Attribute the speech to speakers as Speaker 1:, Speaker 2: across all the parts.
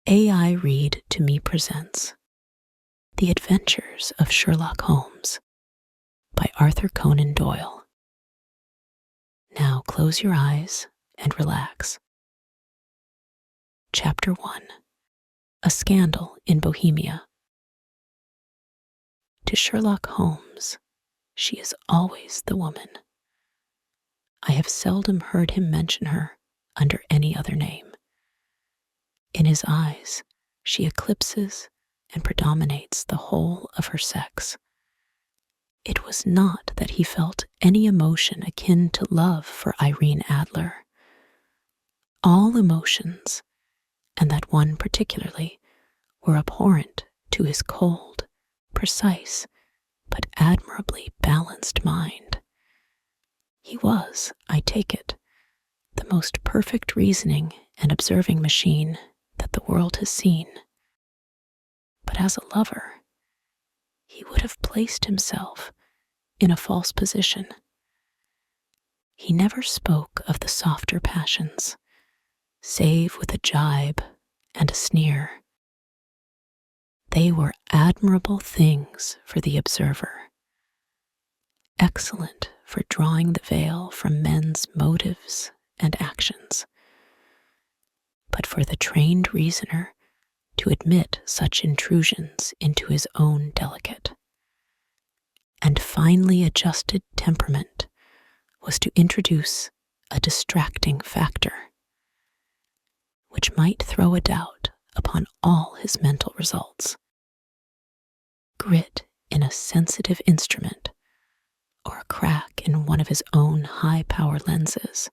Speaker 1: AI Read to Me presents The Adventures of Sherlock Holmes by Arthur Conan Doyle. Now close your eyes and relax. Chapter 1: A Scandal in Bohemia. To Sherlock Holmes, she is always the woman. I have seldom heard him mention her under any other name. In his eyes, she eclipses and predominates the whole of her sex. It was not that he felt any emotion akin to love for Irene Adler. All emotions, and that one particularly, were abhorrent to his cold, precise, but admirably balanced mind. He was, I take it, the most perfect reasoning and observing machine that the world has seen. But as a lover, he would have placed himself in a false position. He never spoke of the softer passions, save with a jibe and a sneer. They were admirable things for the observer, excellent for drawing the veil from men's motives and actions. But for the trained reasoner to admit such intrusions into his own delicate and finely adjusted temperament was to introduce a distracting factor, which might throw a doubt upon all his mental results. Grit in a sensitive instrument, or a crack in one of his own high-power lenses,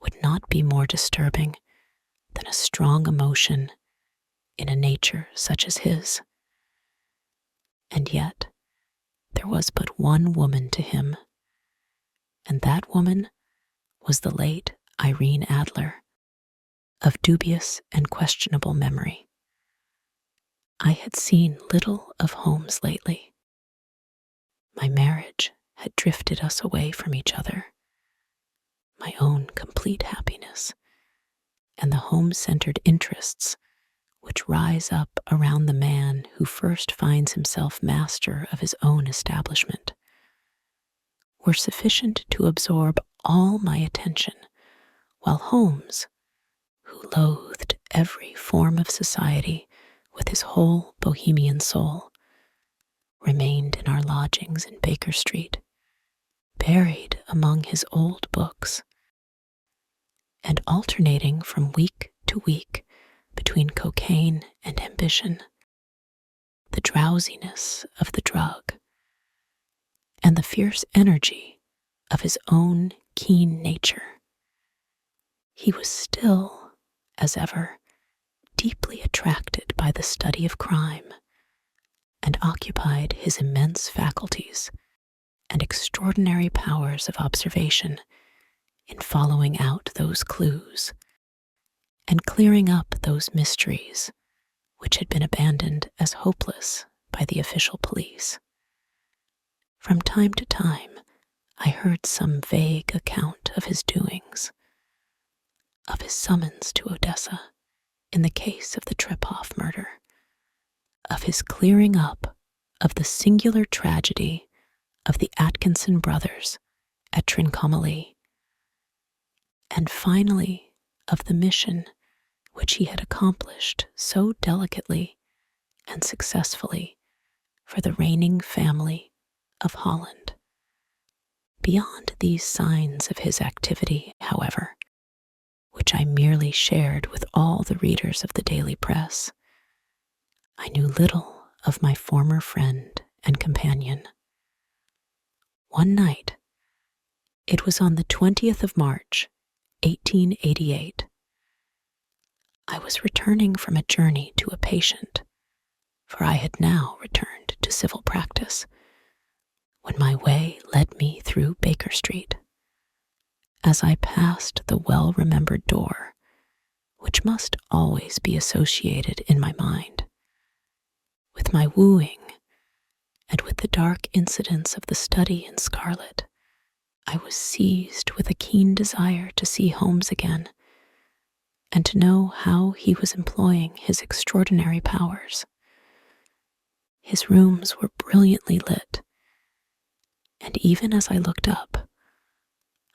Speaker 1: would not be more disturbing than a strong emotion in a nature such as his. And yet, there was but one woman to him, and that woman was the late Irene Adler, of dubious and questionable memory. I had seen little of Holmes lately. My marriage had drifted us away from each other, my own complete happiness, and the home-centered interests which rise up around the man who first finds himself master of his own establishment, were sufficient to absorb all my attention, while Holmes, who loathed every form of society with his whole bohemian soul, remained in our lodgings in Baker Street, buried among his old books, and alternating from week to week between cocaine and ambition, the drowsiness of the drug, and the fierce energy of his own keen nature. He was still, as ever, deeply attracted by the study of crime, and occupied his immense faculties and extraordinary powers of observation in following out those clues and clearing up those mysteries which had been abandoned as hopeless by the official police. From time to time, I heard some vague account of his doings, of his summons to Odessa in the case of the Trepoff murder, of his clearing up of the singular tragedy of the Atkinson brothers at Trincomalee, and finally of the mission which he had accomplished so delicately and successfully for the reigning family of Holland. Beyond these signs of his activity, however, which I merely shared with all the readers of the daily press, I knew little of my former friend and companion. One night, it was on the 20th of March, 1888, I was returning from a journey to a patient, for I had now returned to civil practice, when my way led me through Baker Street. As I passed the well-remembered door, which must always be associated in my mind with my wooing and with the dark incidents of the study in scarlet, I was seized with a keen desire to see Holmes again, and to know how he was employing his extraordinary powers. His rooms were brilliantly lit, and even as I looked up,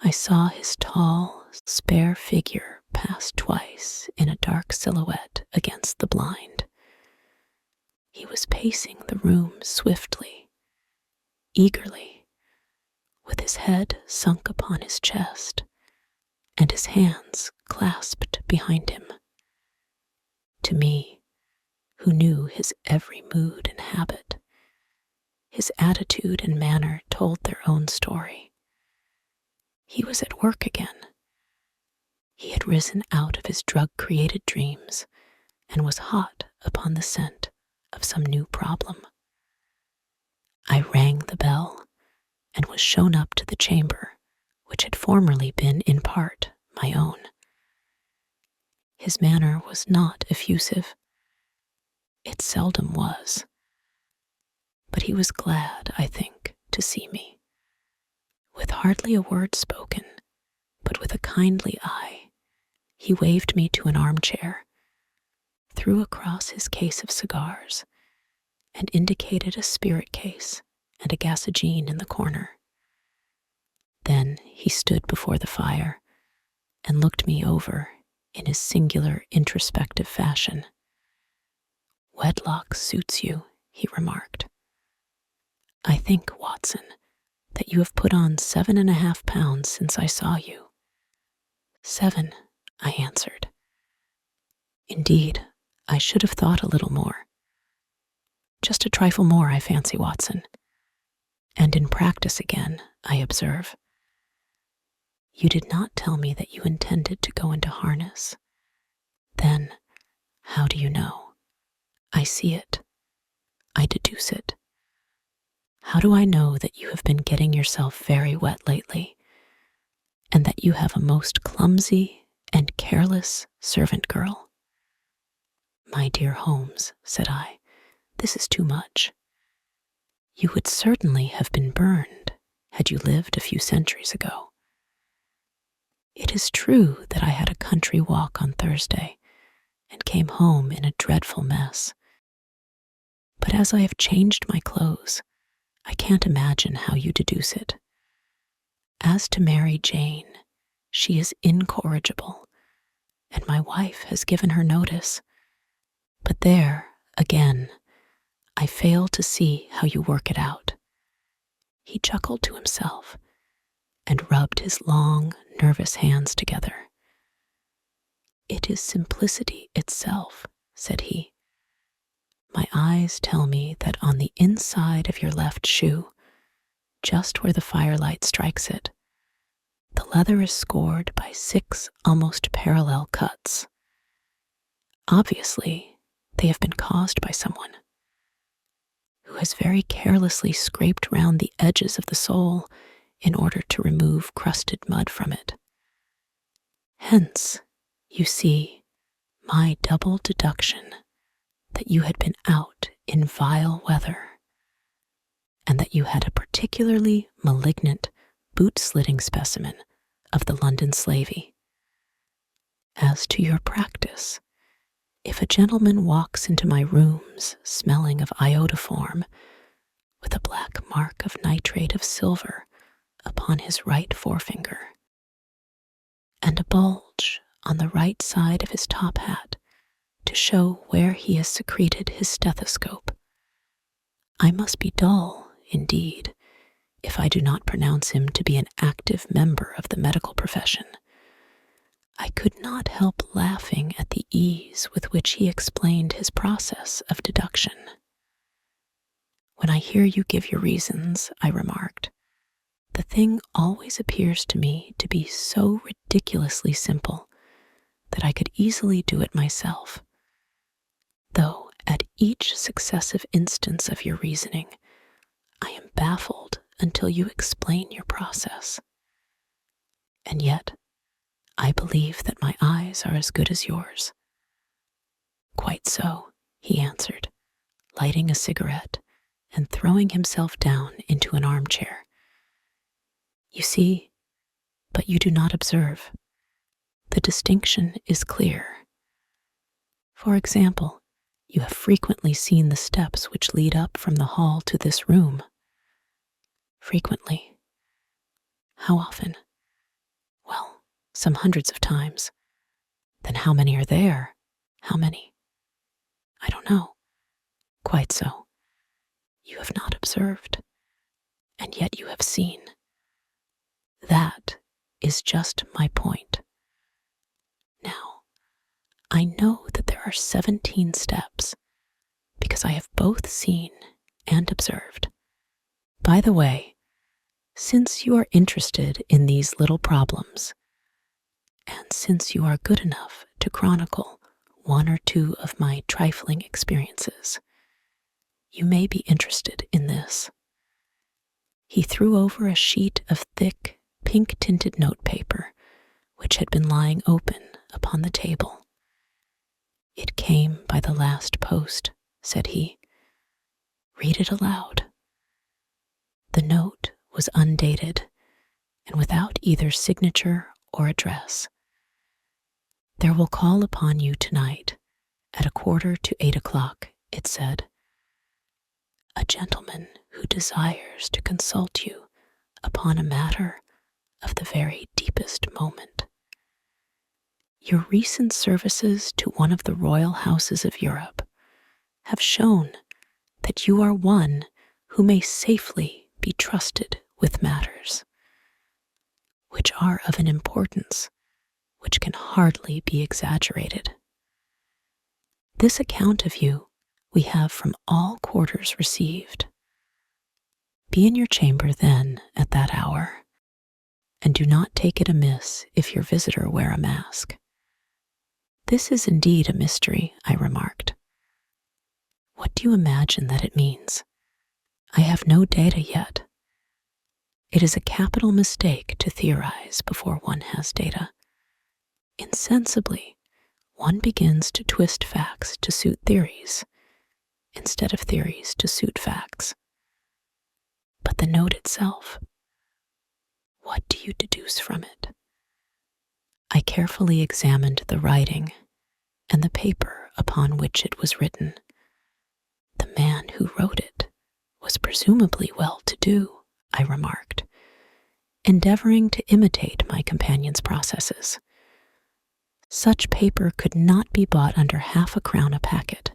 Speaker 1: I saw his tall, spare figure pass twice in a dark silhouette against the blind. He was pacing the room swiftly, eagerly, with his head sunk upon his chest and his hands clasped behind him. To me, who knew his every mood and habit, his attitude and manner told their own story. He was at work again. He had risen out of his drug-created dreams and was hot upon the scent of some new problem. I rang the bell and was shown up to the chamber which had formerly been in part my own. His manner was not effusive. It seldom was. But he was glad, I think, to see me. With hardly a word spoken, but with a kindly eye, he waved me to an armchair, threw across his case of cigars, and indicated a spirit case and a gasogene in the corner. Then he stood before the fire and looked me over in his singular introspective fashion. "Wedlock suits you," he remarked. "I think, Watson, that you have put on 7.5 pounds since I saw you." "7," I answered. "Indeed, I should have thought a little more." "Just a trifle more, I fancy, Watson. And in practice again, I observe." "You did not tell me that you intended to go into harness. Then, how do you know?" "I see it. I deduce it. How do I know that you have been getting yourself very wet lately, and that you have a most clumsy and careless servant girl?" "My dear Holmes," said I, "this is too much. You would certainly have been burned had you lived a few centuries ago. It is true that I had a country walk on Thursday and came home in a dreadful mess. But as I have changed my clothes, I can't imagine how you deduce it. As to Mary Jane, she is incorrigible, and my wife has given her notice. But there, again, I fail to see how you work it out." He chuckled to himself and rubbed his long, nervous hands together. "It is simplicity itself," said he. "My eyes tell me that on the inside of your left shoe, just where the firelight strikes it, the leather is scored by 6 almost parallel cuts. Obviously, they have been caused by someone who has very carelessly scraped round the edges of the sole in order to remove crusted mud from it. Hence, you see, my double deduction that you had been out in vile weather, and that you had a particularly malignant boot-slitting specimen of the London slavey. As to your practice, if a gentleman walks into my rooms smelling of iodoform, with a black mark of nitrate of silver upon his right forefinger, and a bulge on the right side of his top hat to show where he has secreted his stethoscope, I must be dull, indeed, if I do not pronounce him to be an active member of the medical profession. I could not help laughing at the ease with which he explained his process of deduction. "When I hear you give your reasons," I remarked, "the thing always appears to me to be so ridiculously simple that I could easily do it myself, though at each successive instance of your reasoning, I am baffled until you explain your process. And yet, I believe that my eyes are as good as yours." "Quite so," he answered, lighting a cigarette and throwing himself down into an armchair. "You see, but you do not observe. The distinction is clear. For example, you have frequently seen the steps which lead up from the hall to this room. Frequently. How often? Well, some hundreds of times. Then how many are there? How many? I don't know. Quite so. You have not observed, and yet you have seen. That is just my point. Now, I know that there are 17 steps, because I have both seen and observed. By the way, since you are interested in these little problems, and since you are good enough to chronicle one or two of my trifling experiences, you may be interested in this. He threw over a sheet of thick, pink-tinted notepaper, which had been lying open upon the table. It came by the last post, said he. Read it aloud. The note was undated and without either signature or address. There will call upon you tonight at 7:45, it said. A gentleman who desires to consult you upon a matter of the very deepest moment. Your recent services to one of the royal houses of Europe have shown that you are one who may safely be trusted with matters which are of an importance which can hardly be exaggerated. This account of you we have from all quarters received. Be in your chamber then at that hour, and do not take it amiss if your visitor wear a mask. This is indeed a mystery, I remarked. What do you imagine that it means? I have no data yet. It is a capital mistake to theorize before one has data. Insensibly, one begins to twist facts to suit theories, instead of theories to suit facts. But the note itself, what do you deduce from it? I carefully examined the writing and the paper upon which it was written. The man who wrote it was presumably well-to-do, I remarked, endeavoring to imitate my companion's processes. Such paper could not be bought under half a crown a packet.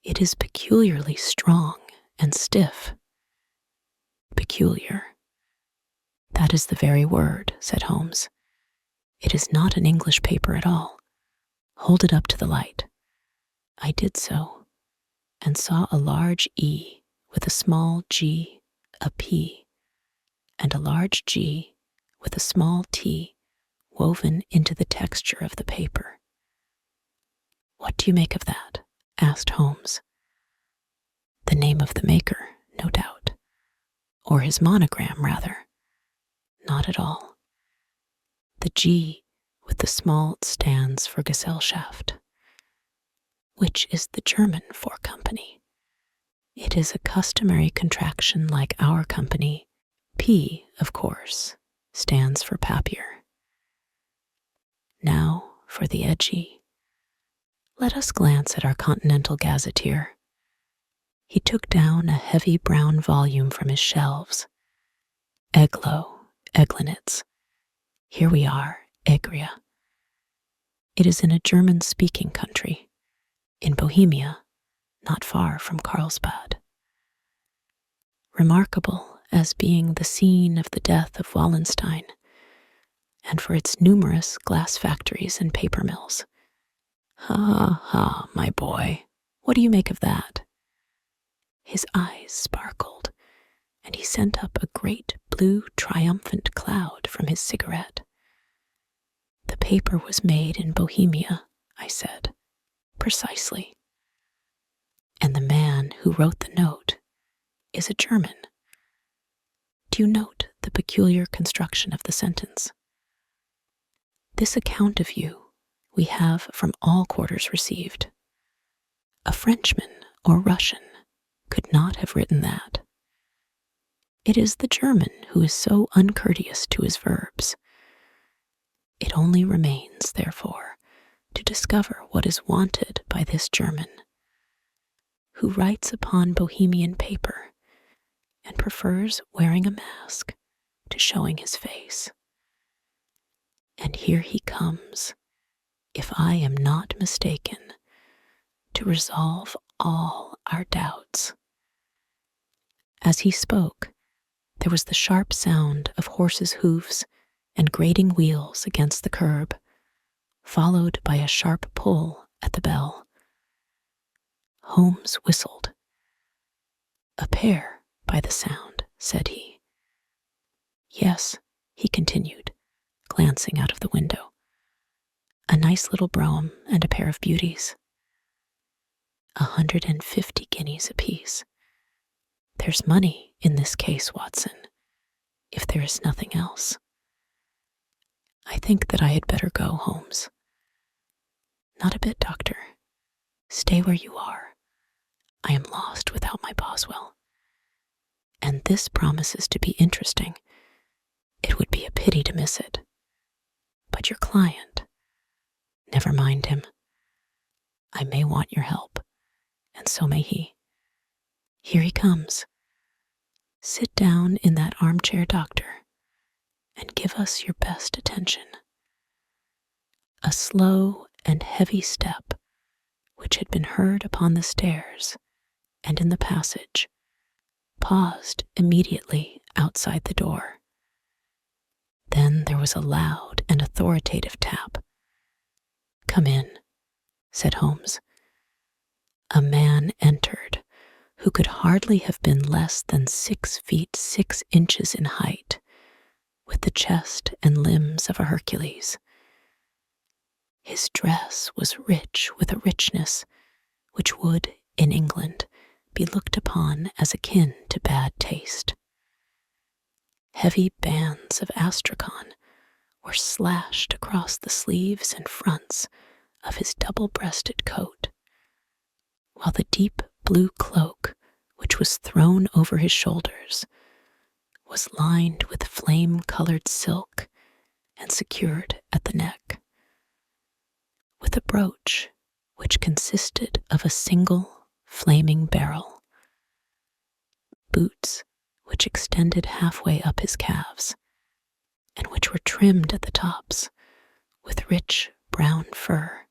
Speaker 1: It is peculiarly strong and stiff. Peculiar. That is the very word, said Holmes. It is not an English paper at all. Hold it up to the light. I did so, and saw a large E with a small g, a P, and a large G with a small t woven into the texture of the paper. What do you make of that? Asked Holmes. The name of the maker, no doubt. Or his monogram, rather. Not at all. The G with the small stands for Gesellschaft, which is the German for company. It is a customary contraction like our company. P, of course, stands for Papier. Now for the edgy. Let us glance at our Continental Gazetteer. He took down a heavy brown volume from his shelves. Eglinitz. Here we are, Egria. It is in a German-speaking country, in Bohemia, not far from Carlsbad. Remarkable as being the scene of the death of Wallenstein, and for its numerous glass factories and paper mills. Ha, ha, my boy, what do you make of that? His eyes sparkled, and he sent up a great blue triumphant cloud from his cigarette. The paper was made in Bohemia, I said. Precisely. And the man who wrote the note is a German. Do you note the peculiar construction of the sentence? This account of you we have from all quarters received. A Frenchman or Russian could not have written that. It is the German who is so uncourteous to his verbs. It only remains, therefore, to discover what is wanted by this German, who writes upon Bohemian paper and prefers wearing a mask to showing his face. And here he comes, if I am not mistaken, to resolve all our doubts. As he spoke, there was the sharp sound of horses' hoofs and grating wheels against the curb, followed by a sharp pull at the bell. Holmes whistled. "A pair, by the sound," said he. "Yes," he continued, glancing out of the window. "A nice little brougham and a pair of beauties. 150 guineas apiece. There's money in this case, Watson, if there is nothing else. I think that I had better go, Holmes." "Not a bit, Doctor. Stay where you are. I am lost without my Boswell. And this promises to be interesting. It would be a pity to miss it. But your client, never mind him. I may want your help, and so may he. Here he comes. Sit down in that armchair, Doctor, and give us your best attention." A slow and heavy step, which had been heard upon the stairs and in the passage, paused immediately outside the door. Then there was a loud and authoritative tap. "Come in," said Holmes. A man entered who could hardly have been less than 6 feet 6 inches in height, with the chest and limbs of a Hercules. His dress was rich with a richness which would, in England, be looked upon as akin to bad taste. Heavy bands of astrakhan were slashed across the sleeves and fronts of his double-breasted coat, while the deep blue cloak, which was thrown over his shoulders, was lined with flame-colored silk and secured at the neck, with a brooch which consisted of a single flaming barrel, boots which extended halfway up his calves, and which were trimmed at the tops with rich brown fur,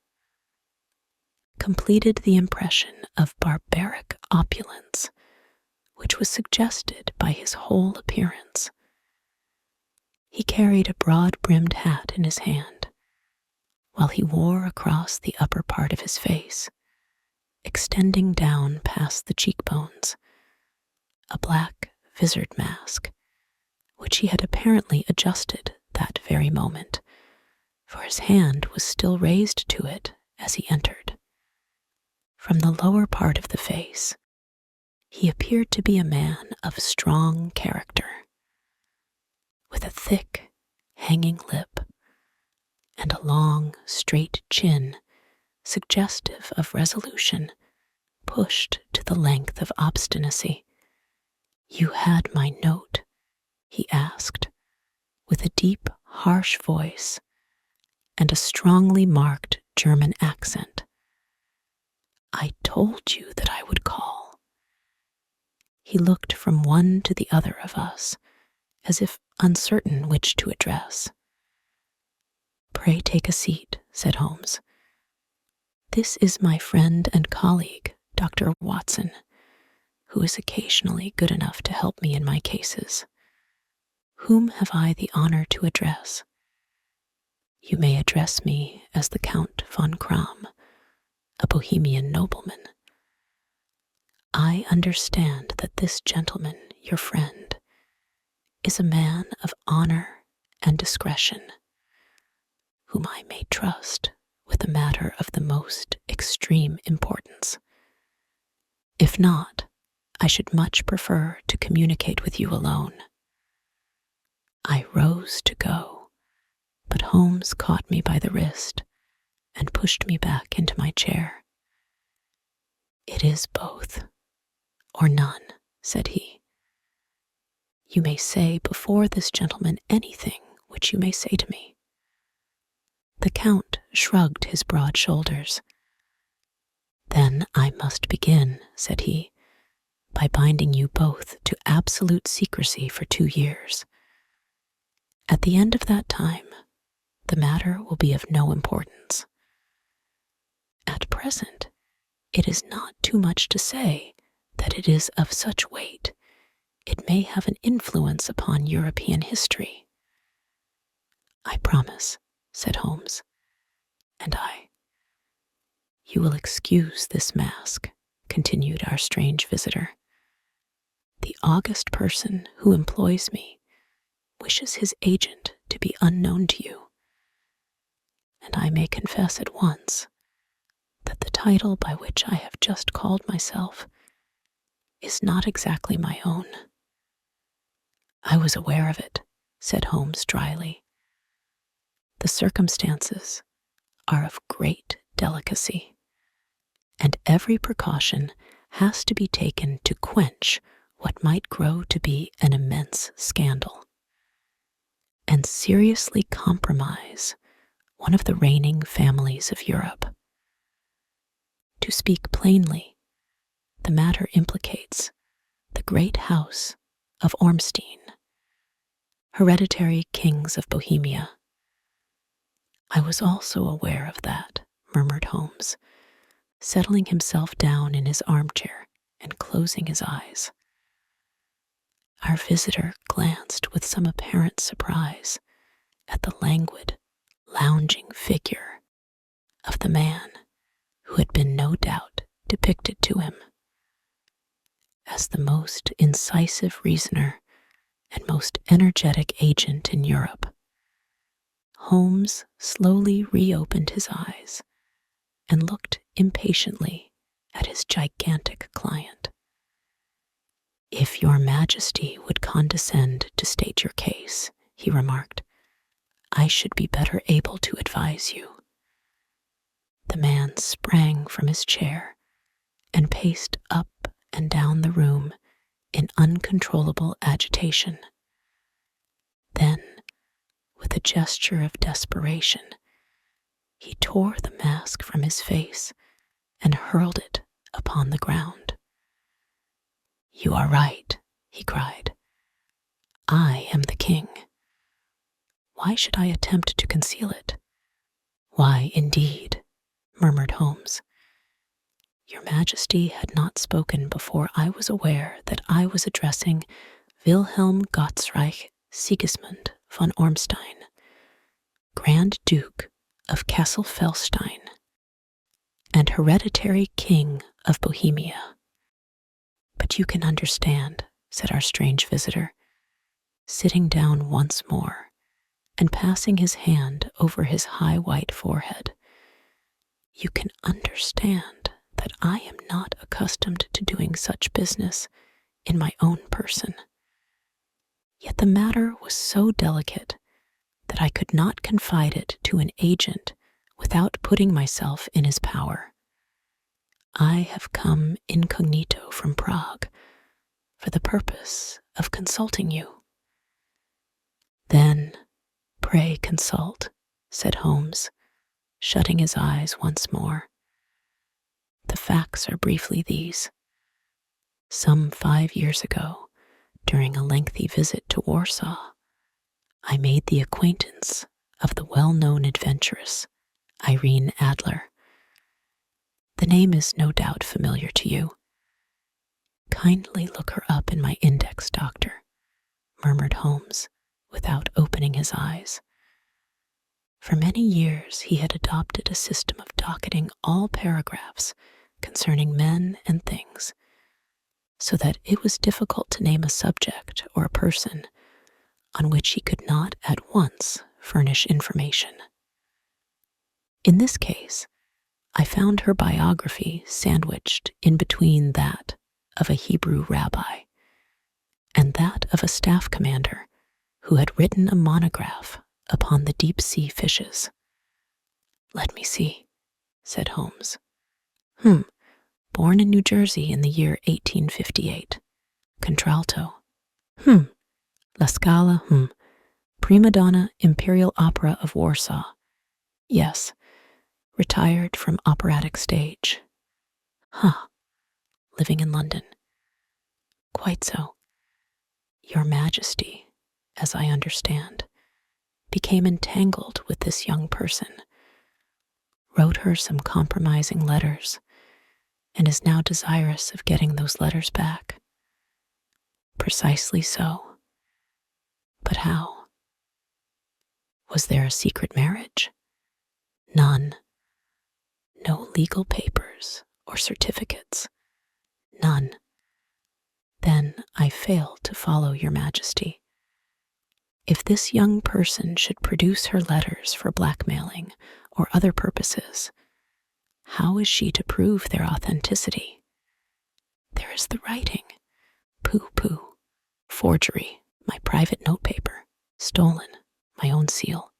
Speaker 1: completed the impression of barbaric opulence which was suggested by his whole appearance. He carried a broad-brimmed hat in his hand, while he wore across the upper part of his face, extending down past the cheekbones, a black visored mask, which he had apparently adjusted that very moment, for his hand was still raised to it as he entered. From the lower part of the face, he appeared to be a man of strong character, with a thick, hanging lip, and a long, straight chin, suggestive of resolution, pushed to the length of obstinacy. "You had my note?" he asked, with a deep, harsh voice and a strongly marked German accent. "I told you that I would call." He looked from one to the other of us, as if uncertain which to address. "Pray take a seat," said Holmes. "This is my friend and colleague, Dr. Watson, who is occasionally good enough to help me in my cases. Whom have I the honor to address?" "You may address me as the Count von Kram, a Bohemian nobleman. I understand that this gentleman, your friend, is a man of honor and discretion, whom I may trust with a matter of the most extreme importance. If not, I should much prefer to communicate with you alone." I rose to go, but Holmes caught me by the wrist and pushed me back into my chair. "It is both, or none," said he. "You may say before this gentleman anything which you may say to me." The Count shrugged his broad shoulders. "Then I must begin," said he, "by binding you both to absolute secrecy for 2 years. At the end of that time, the matter will be of no importance. At present, it is not too much to say that it is of such weight it may have an influence upon European history." "I promise," said Holmes. "And I." "You will excuse this mask," continued our strange visitor. "The august person who employs me wishes his agent to be unknown to you. And I may confess at once that the title by which I have just called myself is not exactly my own." "I was aware of it," said Holmes dryly. "The circumstances are of great delicacy, and every precaution has to be taken to quench what might grow to be an immense scandal, and seriously compromise one of the reigning families of Europe. To speak plainly, the matter implicates the great house of Ormstein, hereditary kings of Bohemia." "I was also aware of that," murmured Holmes, settling himself down in his armchair and closing his eyes. Our visitor glanced with some apparent surprise at the languid, lounging figure of the man who had been no doubt depicted to him as the most incisive reasoner and most energetic agent in Europe. Holmes slowly reopened his eyes and looked impatiently at his gigantic client. "If your Majesty would condescend to state your case," he remarked, "I should be better able to advise you." The man sprang from his chair and paced up and down the room in uncontrollable agitation. Then, with a gesture of desperation, he tore the mask from his face and hurled it upon the ground. "You are right," he cried. "I am the king. Why should I attempt to conceal it?" "Why, indeed," murmured Holmes. "Your Majesty had not spoken before I was aware that I was addressing Wilhelm Gottsreich Sigismund von Ormstein, Grand Duke of Kassel-Felstein, and hereditary King of Bohemia." "But you can understand," said our strange visitor, sitting down once more and passing his hand over his high white forehead. "You can understand that I am not accustomed to doing such business in my own person. Yet the matter was so delicate that I could not confide it to an agent without putting myself in his power. I have come incognito from Prague for the purpose of consulting you." "Then pray consult," said Holmes, shutting his eyes once more. "The facts are briefly these. Some 5 years ago, during a lengthy visit to Warsaw, I made the acquaintance of the well-known adventuress, Irene Adler. The name is no doubt familiar to you. Kindly look her up in my index, Doctor," murmured Holmes, without opening his eyes. For many years he had adopted a system of docketing all paragraphs concerning men and things, so that it was difficult to name a subject or a person on which he could not at once furnish information. In this case, I found her biography sandwiched in between that of a Hebrew rabbi and that of a staff commander who had written a monograph upon the deep-sea fishes. "Let me see," said Holmes. Born in New Jersey in the year 1858. Contralto. La Scala. Prima donna, Imperial Opera of Warsaw. Yes, retired from operatic stage. Huh, living in London. Quite so. Your Majesty, as I understand, became entangled with this young person, wrote her some compromising letters, and is now desirous of getting those letters back. Precisely so. But how? Was there a secret marriage? None. No legal papers or certificates. None. Then I fail to follow your Majesty. If this young person should produce her letters for blackmailing or other purposes, how is she to prove their authenticity? There is the writing. Pooh. Forgery. My private notepaper. Stolen. My own seal.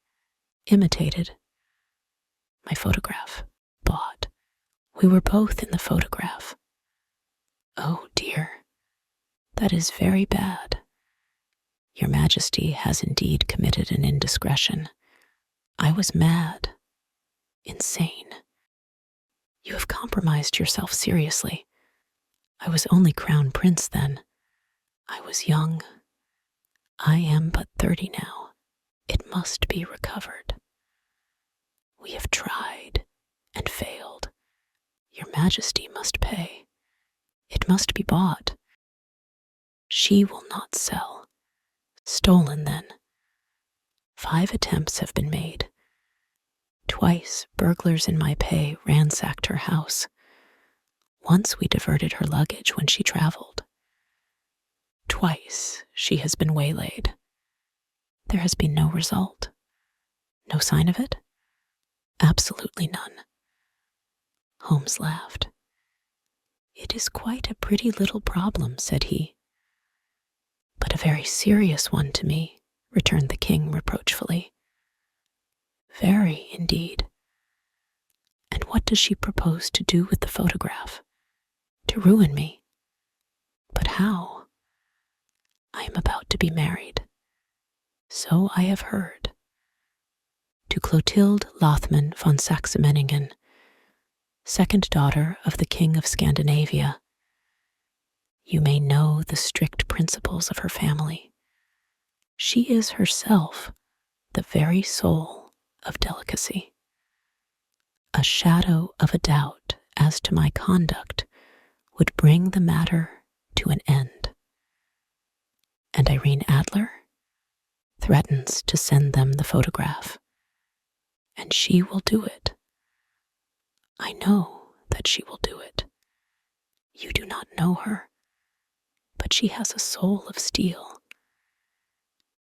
Speaker 1: Imitated. My photograph. Bought. We were both in the photograph. Oh dear. That is very bad. Your Majesty has indeed committed an indiscretion. I was mad. Insane. You have compromised yourself seriously. I was only crown prince then. I was young. I am but 30 now. It must be recovered. We have tried and failed. Your Majesty must pay. It must be bought. She will not sell. Stolen then. 5 attempts have been made. Twice burglars in my pay ransacked her house. Once we diverted her luggage when she traveled. Twice she has been waylaid. There has been no result. No sign of it? Absolutely none. Holmes laughed. It is quite a pretty little problem, said he. But a very serious one to me, returned the king reproachfully. Very, indeed. And what does she propose to do with the photograph? To ruin me. But how? I am about to be married. So I have heard. To Clotilde Lothman von Saxe-Meiningen, second daughter of the King of Scandinavia. You may know the strict principles of her family. She is herself the very soul of delicacy. A shadow of a doubt as to my conduct would bring the matter to an end. And Irene Adler threatens to send them the photograph. And she will do it. I know that she will do it. You do not know her, but she has a soul of steel.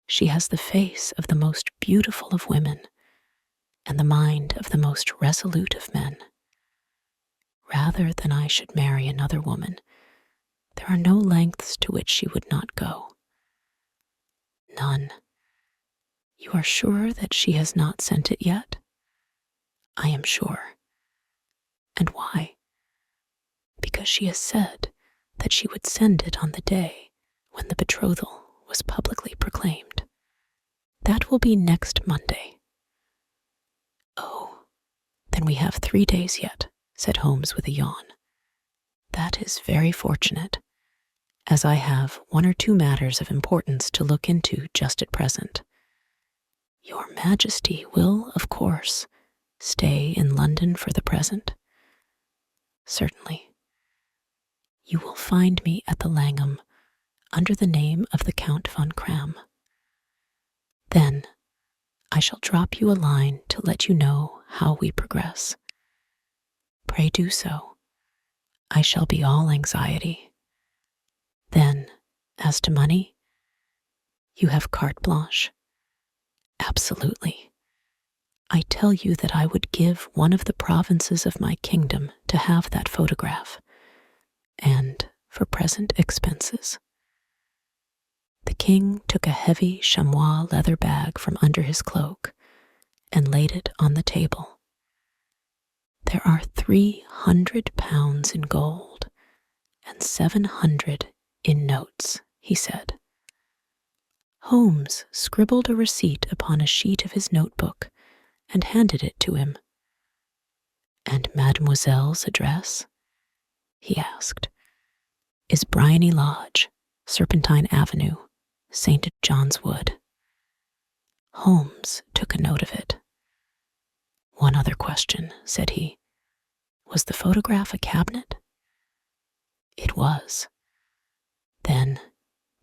Speaker 1: She has the face of the most beautiful of women and the mind of the most resolute of men. Rather than I should marry another woman, there are no lengths to which she would not go. None. You are sure that she has not sent it yet? I am sure. And why? Because she has said that she would send it on the day when the betrothal was publicly proclaimed. That will be next Monday. Oh, then we have 3 days yet, said Holmes with a yawn. That is very fortunate, as I have 1 or 2 matters of importance to look into just at present. Your Majesty will, of course, stay in London for the present? Certainly. You will find me at the Langham under the name of the Count von Cram. Then I shall drop you a line to let you know how we progress. Pray do so. I shall be all anxiety. Then, as to money, you have carte blanche. Absolutely. I tell you that I would give one of the provinces of my kingdom to have that photograph, and for present expenses. The king took a heavy chamois leather bag from under his cloak and laid it on the table. There are 300 pounds in gold and 700 in notes, he said. Holmes scribbled a receipt upon a sheet of his notebook and handed it to him. And Mademoiselle's address? He asked. Is Bryony Lodge, Serpentine Avenue, St. John's Wood. Holmes took a note of it. One other question, said he. Was the photograph a cabinet? It was. Then,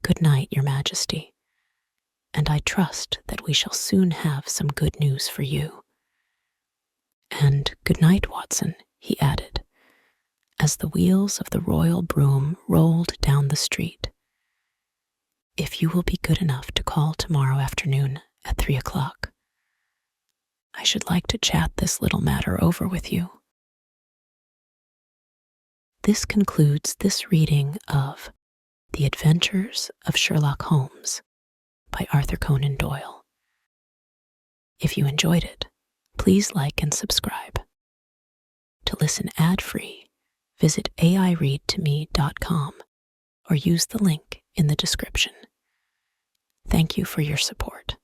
Speaker 1: good night, Your Majesty, and I trust that we shall soon have some good news for you. And good night, Watson, he added, as the wheels of the royal brougham rolled down the street. If you will be good enough to call tomorrow afternoon at 3 o'clock, I should like to chat this little matter over with you. This concludes this reading of The Adventures of Sherlock Holmes by Arthur Conan Doyle. If you enjoyed it, please like and subscribe. To listen ad-free, visit aireadtome.com or use the link in the description. Thank you for your support.